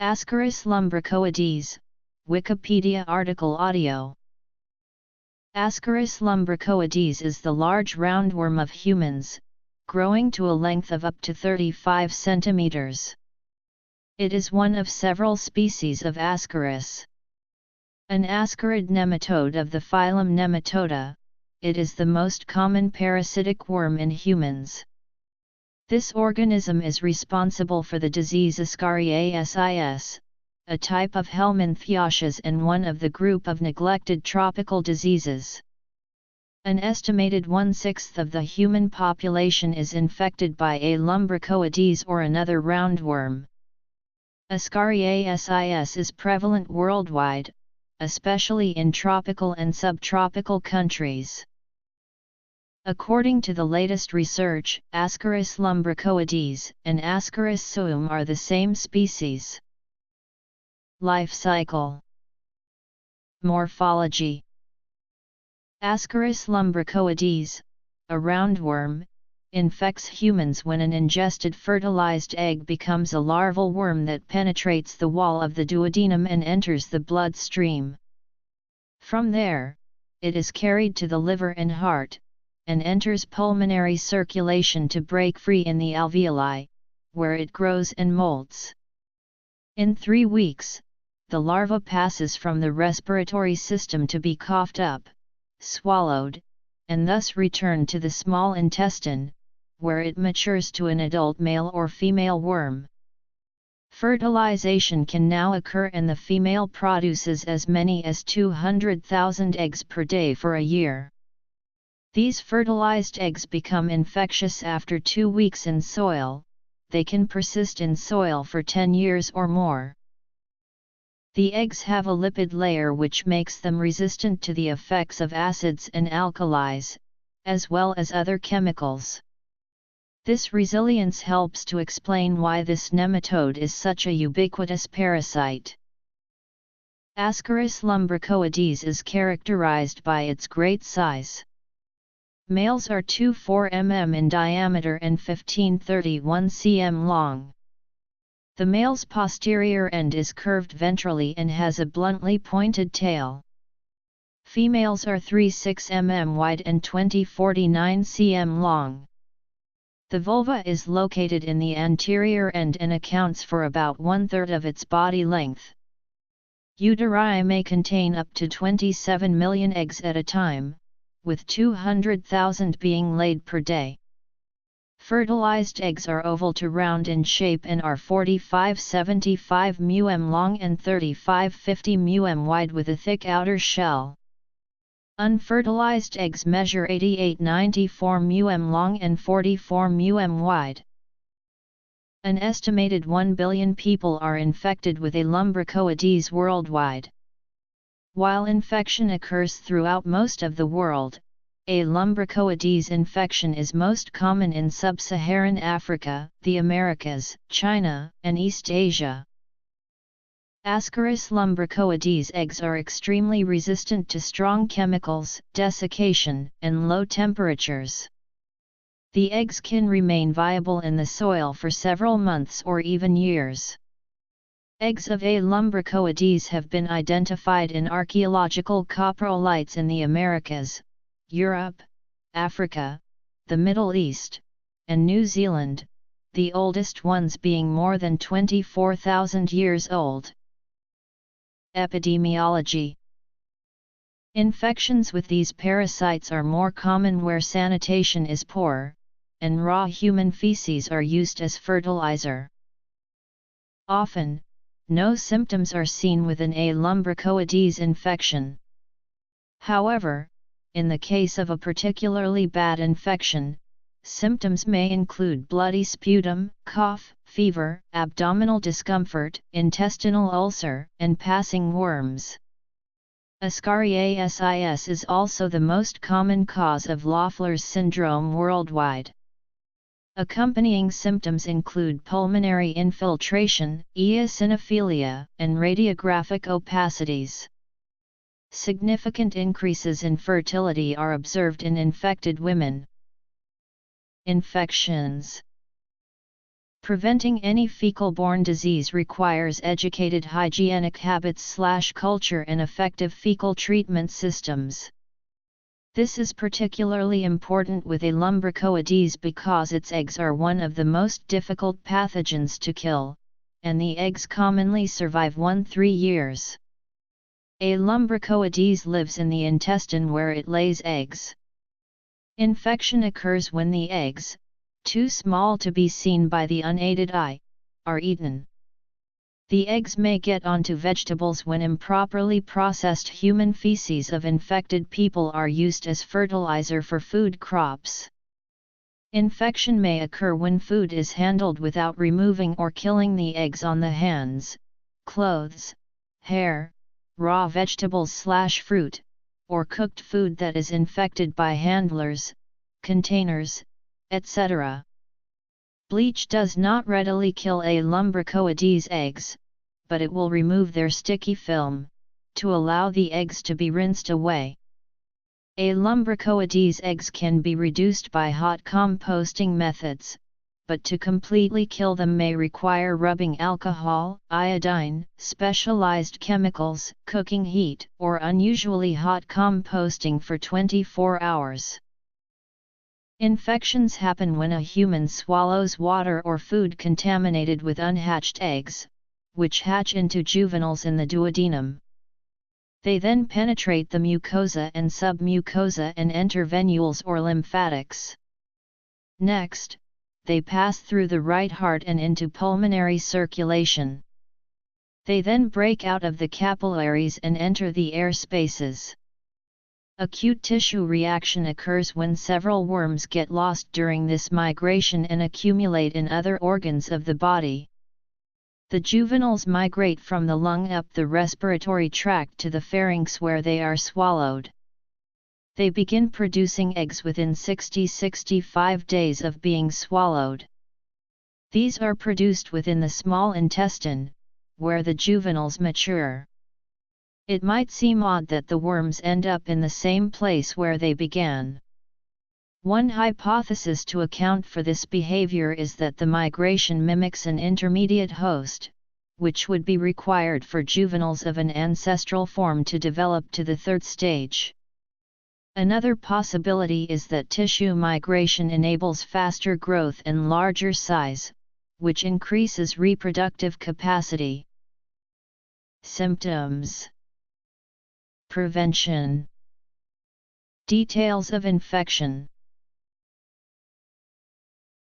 Ascaris lumbricoides, Wikipedia article audio. Ascaris lumbricoides is the large roundworm of humans, growing to a length of up to 35 centimeters. It is one of several species of Ascaris. An ascarid nematode of the phylum Nematoda, it is the most common parasitic worm in humans. This organism is responsible for the disease Ascaris, a type of helminthiasis and one of the group of neglected tropical diseases. An estimated 1/6 of the human population is infected by a lumbricoides or another roundworm. Ascaris is prevalent worldwide, especially in tropical and subtropical countries. According to the latest research, Ascaris lumbricoides and Ascaris suum are the same species. Life cycle. Morphology. Ascaris lumbricoides, a roundworm, infects humans when an ingested fertilized egg becomes a larval worm that penetrates the wall of the duodenum and enters the bloodstream. From there, it is carried to the liver and heart, and enters pulmonary circulation to break free in the alveoli, where it grows and molts. In 3 weeks, the larva passes from the respiratory system to be coughed up, swallowed, and thus returned to the small intestine, where it matures to an adult male or female worm. Fertilization can now occur and the female produces as many as 200,000 eggs per day for a year. These fertilized eggs become infectious after 2 weeks in soil. They can persist in soil for 10 years or more. The eggs have a lipid layer which makes them resistant to the effects of acids and alkalis, as well as other chemicals. This resilience helps to explain why this nematode is such a ubiquitous parasite. Ascaris lumbricoides is characterized by its great size. Males are 2-4 mm in diameter and 15-31 cm long. The male's posterior end is curved ventrally and has a bluntly pointed tail. Females are 3-6 mm wide and 20-49 cm long. The vulva is located in the anterior end and accounts for about 1/3 of its body length. Uteri may contain up to 27 million eggs at a time, with 200,000 being laid per day. Fertilized eggs are oval to round in shape and are 45-75 μm long and 35-50 μm wide with a thick outer shell. Unfertilized eggs measure 88-94 μm long and 44 μm wide. An estimated 1 billion people are infected with a lumbricoides worldwide. While infection occurs throughout most of the world, a lumbricoides infection is most common in sub-Saharan Africa, the Americas, China, and East Asia. Ascaris lumbricoides eggs are extremely resistant to strong chemicals, desiccation, and low temperatures. The eggs can remain viable in the soil for several months or even years. Eggs of A. lumbricoides have been identified in archaeological coprolites in the Americas, Europe, Africa, the Middle East, and New Zealand, the oldest ones being more than 24,000 years old. Epidemiology. Infections with these parasites are more common where sanitation is poor, and raw human feces are used as fertilizer. Often, no symptoms are seen with an A. lumbricoides infection. However, in the case of a particularly bad infection, symptoms may include bloody sputum, cough, fever, abdominal discomfort, intestinal ulcer, and passing worms. Ascaris is also the most common cause of Loeffler's syndrome worldwide. Accompanying symptoms include pulmonary infiltration, eosinophilia, and radiographic opacities. Significant increases in fertility are observed in infected women. Infections. Preventing any fecal-borne disease requires educated hygienic habits/culture and effective fecal treatment systems. This is particularly important with a lumbricoides because its eggs are one of the most difficult pathogens to kill, and the eggs commonly survive 1-3 years. A lumbricoides lives in the intestine where it lays eggs. Infection occurs when the eggs, too small to be seen by the unaided eye, are eaten. The eggs may get onto vegetables when improperly processed human feces of infected people are used as fertilizer for food crops. Infection may occur when food is handled without removing or killing the eggs on the hands, clothes, hair, raw vegetables/fruit, or cooked food that is infected by handlers, containers, etc. Bleach does not readily kill a lumbricoides eggs, but it will remove their sticky film, to allow the eggs to be rinsed away. A lumbricoides eggs can be reduced by hot composting methods, but to completely kill them may require rubbing alcohol, iodine, specialized chemicals, cooking heat, or unusually hot composting for 24 hours. Infections happen when a human swallows water or food contaminated with unhatched eggs, which hatch into juveniles in the duodenum. They then penetrate the mucosa and submucosa and enter venules or lymphatics. Next, they pass through the right heart and into pulmonary circulation. They then break out of the capillaries and enter the air spaces. Acute tissue reaction occurs when several worms get lost during this migration and accumulate in other organs of the body. The juveniles migrate from the lung up the respiratory tract to the pharynx where they are swallowed. They begin producing eggs within 60-65 days of being swallowed. These are produced within the small intestine, where the juveniles mature. It might seem odd that the worms end up in the same place where they began. One hypothesis to account for this behavior is that the migration mimics an intermediate host, which would be required for juveniles of an ancestral form to develop to the third stage. Another possibility is that tissue migration enables faster growth and larger size, which increases reproductive capacity. Symptoms. Prevention. Details of infection.